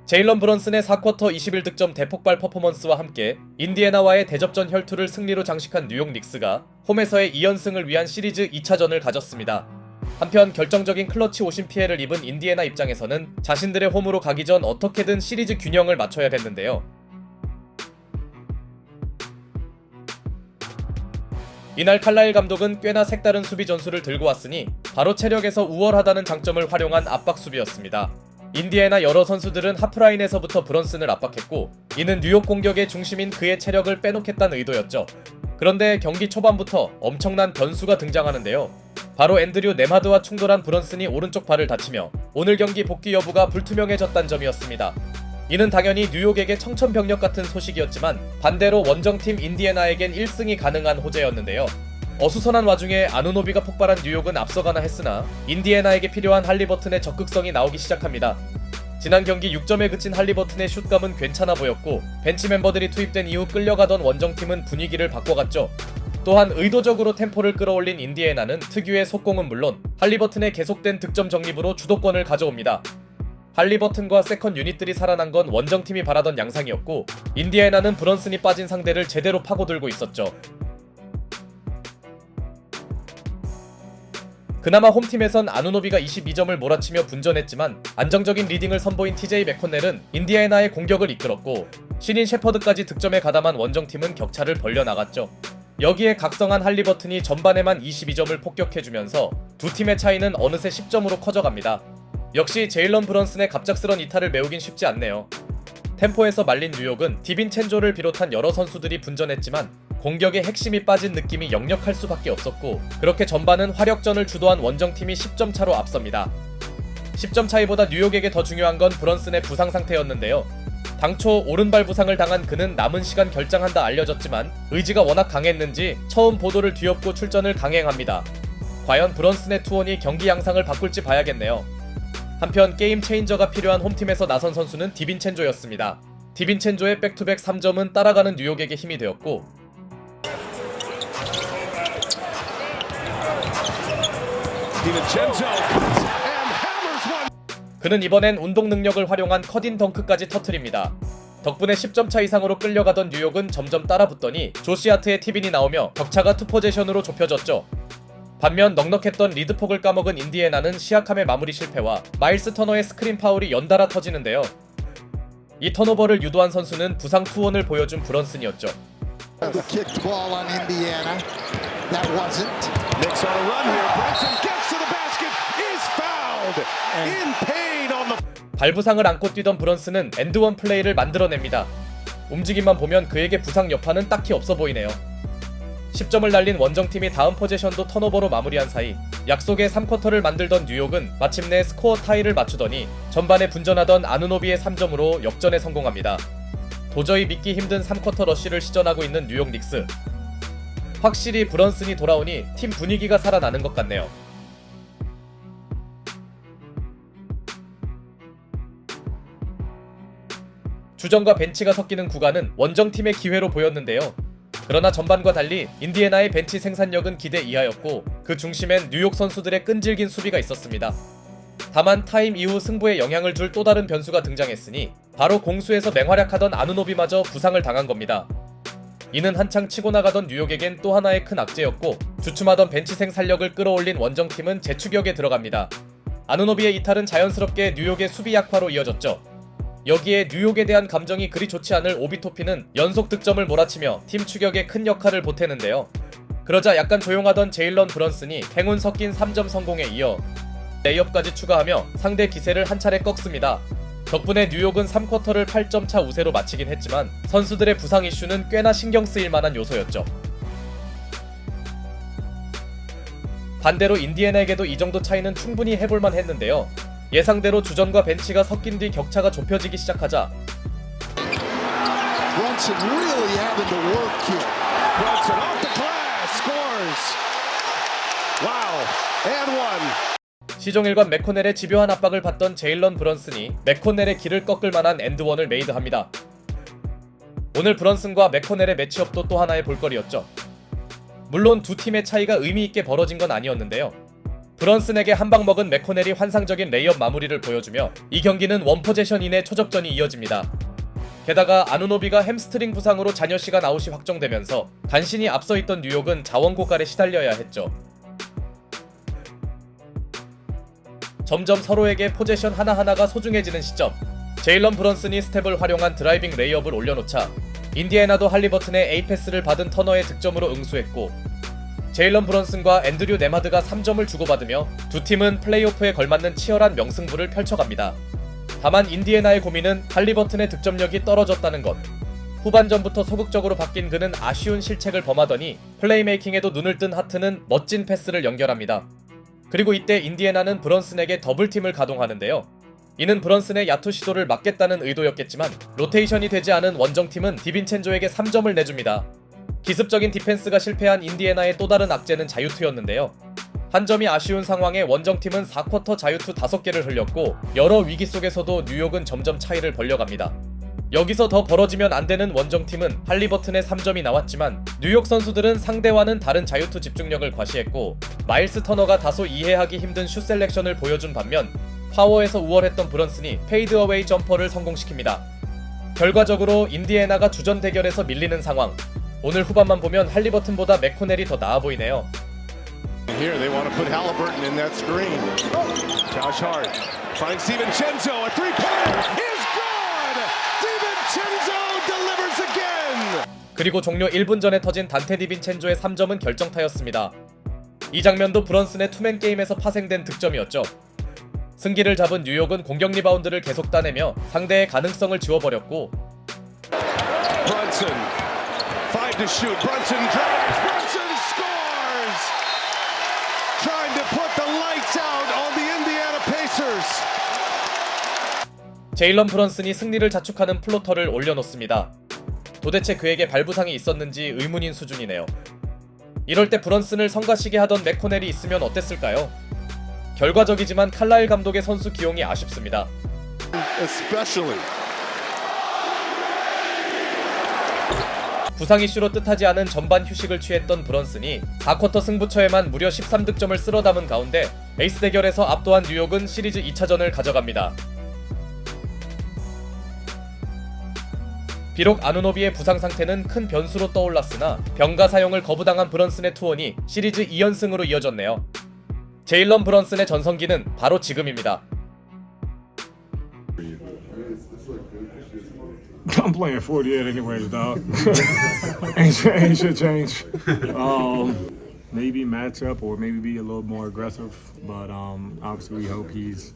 제일런 브런슨의 4쿼터 21득점 대폭발 퍼포먼스와 함께 인디애나와의 대접전 혈투를 승리로 장식한 뉴욕 닉스가 홈에서의 2연승을 위한 시리즈 2차전을 가졌습니다. 한편 결정적인 클러치 오심 피해를 입은 인디애나 입장에서는 자신들의 홈으로 가기 전 어떻게든 시리즈 균형을 맞춰야겠는데요. 이날 칼라일 감독은 꽤나 색다른 수비 전술을 들고 왔으니 바로 체력에서 우월하다는 장점을 활용한 압박 수비였습니다. 인디애나 여러 선수들은 하프라인에서부터 브런슨을 압박했고 이는 뉴욕 공격의 중심인 그의 체력을 빼놓겠다는 의도였죠. 그런데 경기 초반부터 엄청난 변수가 등장하는데요. 바로 앤드류 네마드와 충돌한 브런슨이 오른쪽 발을 다치며 오늘 경기 복귀 여부가 불투명해졌다는 점이었습니다. 이는 당연히 뉴욕에게 청천벽력 같은 소식이었지만 반대로 원정팀 인디애나에겐 1승이 가능한 호재였는데요. 어수선한 와중에 아누노비가 폭발한 뉴욕은 앞서가나 했으나 인디애나에게 필요한 할리버튼의 적극성이 나오기 시작합니다. 지난 경기 6점에 그친 할리버튼의 슛감은 괜찮아 보였고 벤치 멤버들이 투입된 이후 끌려가던 원정팀은 분위기를 바꿔갔죠. 또한 의도적으로 템포를 끌어올린 인디애나는 특유의 속공은 물론 할리버튼의 계속된 득점 적립으로 주도권을 가져옵니다. 할리버튼과 세컨 유닛들이 살아난 건 원정팀이 바라던 양상이었고 인디애나는 브런슨이 빠진 상대를 제대로 파고들고 있었죠. 그나마 홈팀에선 아누노비가 22점을 몰아치며 분전했지만 안정적인 리딩을 선보인 TJ 맥코넬은 인디애나의 공격을 이끌었고 신인 셰퍼드까지 득점에 가담한 원정팀은 격차를 벌려나갔죠. 여기에 각성한 할리버튼이 전반에만 22점을 폭격해주면서 두 팀의 차이는 어느새 10점으로 커져갑니다. 역시 제일런 브런슨의 갑작스런 이탈을 메우긴 쉽지 않네요. 템포에서 말린 뉴욕은 디빈첸조를 비롯한 여러 선수들이 분전했지만 공격의 핵심이 빠진 느낌이 역력할 수밖에 없었고 그렇게 전반은 화력전을 주도한 원정팀이 10점 차로 앞섭니다. 10점 차이보다 뉴욕에게 더 중요한 건 브런슨의 부상 상태였는데요. 당초 오른발 부상을 당한 그는 남은 시간 결장한다 알려졌지만 의지가 워낙 강했는지 처음 보도를 뒤엎고 출전을 강행합니다. 과연 브런슨의 투혼이 경기 양상을 바꿀지 봐야겠네요. 한편 게임 체인저가 필요한 홈팀에서 나선 선수는 디빈첸조였습니다. 디빈첸조의 백투백 3점은 따라가는 뉴욕에게 힘이 되었고 그는 이번엔 운동 능력을 활용한 컷인 덩크까지 터트립니다. 덕분에 10점 차 이상으로 끌려가던 뉴욕은 점점 따라붙더니 조시 하트의 티빈이 나오며 격차가 투포제션으로 좁혀졌죠. 반면 넉넉했던 리드폭을 까먹은 인디애나는 시아캄의 마무리 실패와 마일스 터너의 스크린 파울이 연달아 터지는데요. 이 턴오버를 유도한 선수는 부상 투혼을 보여준 브런슨이었죠. 발부상을 안고 뛰던 브런슨은 엔드원 플레이를 만들어냅니다. 움직임만 보면 그에게 부상 여파는 딱히 없어 보이네요. 10점을 날린 원정팀이 다음 포제션도 턴오버로 마무리한 사이 약속의 3쿼터를 만들던 뉴욕은 마침내 스코어 타이를 맞추더니 전반에 분전하던 아누노비의 3점으로 역전에 성공합니다. 도저히 믿기 힘든 3쿼터 러쉬를 시전하고 있는 뉴욕 닉스. 확실히 브런슨이 돌아오니 팀 분위기가 살아나는 것 같네요. 주전과 벤치가 섞이는 구간은 원정팀의 기회로 보였는데요. 그러나 전반과 달리 인디애나의 벤치 생산력은 기대 이하였고 그 중심엔 뉴욕 선수들의 끈질긴 수비가 있었습니다. 다만 타임 이후 승부에 영향을 줄 또 다른 변수가 등장했으니 바로 공수에서 맹활약하던 아누노비마저 부상을 당한 겁니다. 이는 한창 치고 나가던 뉴욕에겐 또 하나의 큰 악재였고 주춤하던 벤치 생산력을 끌어올린 원정팀은 재추격에 들어갑니다. 아누노비의 이탈은 자연스럽게 뉴욕의 수비 약화로 이어졌죠. 여기에 뉴욕에 대한 감정이 그리 좋지 않을 오비토피는 연속 득점을 몰아치며 팀 추격에 큰 역할을 보태는데요. 그러자 약간 조용하던 제일런 브런슨이 행운 섞인 3점 성공에 이어 레이업까지 추가하며 상대 기세를 한 차례 꺾습니다. 덕분에 뉴욕은 3쿼터를 8점 차 우세로 마치긴 했지만 선수들의 부상 이슈는 꽤나 신경 쓰일 만한 요소였죠. 반대로 인디애나에게도 이 정도 차이는 충분히 해볼만 했는데요. 예상대로 주전과 벤치가 섞인 뒤 격차가 좁혀지기 시작하자 시종일관 맥코넬의 집요한 압박을 받던 제일런 브런슨이 맥코넬의 길을 꺾을 만한 엔드원을 메이드합니다. 오늘 브런슨과 맥코넬의 매치업도 또 하나의 볼거리였죠. 물론 두 팀의 차이가 의미있게 벌어진 건 아니었는데요. 브런슨에게 한 방 먹은 맥코넬이 환상적인 레이업 마무리를 보여주며 이 경기는 원포제션 이내 초접전이 이어집니다. 게다가 아누노비가 햄스트링 부상으로 잔여 시간 아웃이 확정되면서 간신히 앞서 있던 뉴욕은 자원 고갈에 시달려야 했죠. 점점 서로에게 포제션 하나하나가 소중해지는 시점, 제일런 브런슨이 스텝을 활용한 드라이빙 레이업을 올려놓자 인디애나도 할리버튼의 A패스를 받은 터너의 득점으로 응수했고, 제일런 브런슨과 앤드류 네마드가 3점을 주고받으며 두 팀은 플레이오프에 걸맞는 치열한 명승부를 펼쳐갑니다. 다만 인디애나의 고민은 할리버튼의 득점력이 떨어졌다는 것. 후반전부터 소극적으로 바뀐 그는 아쉬운 실책을 범하더니 플레이메이킹에도 눈을 뜬 하트는 멋진 패스를 연결합니다. 그리고 이때 인디애나는 브런슨에게 더블팀을 가동하는데요. 이는 브런슨의 야투 시도를 막겠다는 의도였겠지만 로테이션이 되지 않은 원정팀은 디빈첸조에게 3점을 내줍니다. 기습적인 디펜스가 실패한 인디애나의 또 다른 악재는 자유투였는데요. 한 점이 아쉬운 상황에 원정팀은 4쿼터 자유투 5개를 흘렸고 여러 위기 속에서도 뉴욕은 점점 차이를 벌려갑니다. 여기서 더 벌어지면 안 되는 원정팀은 할리버튼의 3점이 나왔지만 뉴욕 선수들은 상대와는 다른 자유투 집중력을 과시했고 마일스 터너가 다소 이해하기 힘든 슛 셀렉션을 보여준 반면 파워에서 우월했던 브런슨이 페이드어웨이 점퍼를 성공시킵니다. 결과적으로 인디애나가 주전 대결에서 밀리는 상황. 오늘 후반만 보면 할리버튼보다 맥코넬이 더 나아 보이네요. Here they want to put Halliburton in that screen. Josh Hart finds DiVincenzo. A three-pointer is good. DiVincenzo delivers again. 그리고 종료 1분 전에 터진 단테 디빈첸조의 3점은 결정타였습니다. 이 장면도 브런슨의 투맨 게임에서 파생된 득점이었죠. 승기를 잡은 뉴욕은 공격 리바운드를 계속 따내며 상대의 가능성을 지워버렸고, Brunson 5 to shoot. Brunson drives. Brunson scores. Trying to put the lights out on the Indiana Pacers. 제일런 브런슨이 승리를 자축하는 플로터를 올려놓습니다. 도대체 그에게 발부상이 있었는지 의문인 수준이네요. 이럴 때 브런슨을 성가시게 하던 맥코넬이 있으면 어땠을까요? 결과적이지만 칼라일 감독의 선수 기용이 아쉽습니다. Especially. 부상 이슈로 뜻하지 않은 전반 휴식을 취했던 브런슨이 4쿼터 승부처에만 무려 13득점을 쓸어 담은 가운데 에이스 대결에서 압도한 뉴욕은 시리즈 2차전을 가져갑니다. 비록 아누노비의 부상 상태는 큰 변수로 떠올랐으나 병가 사용을 거부당한 브런슨의 투혼이 시리즈 2연승으로 이어졌네요. 제일런 브런슨의 전성기는 바로 지금입니다. I'm playing 48 anyways, dog. ain't shit change. Maybe match up or maybe be a little more aggressive, but obviously we hope he's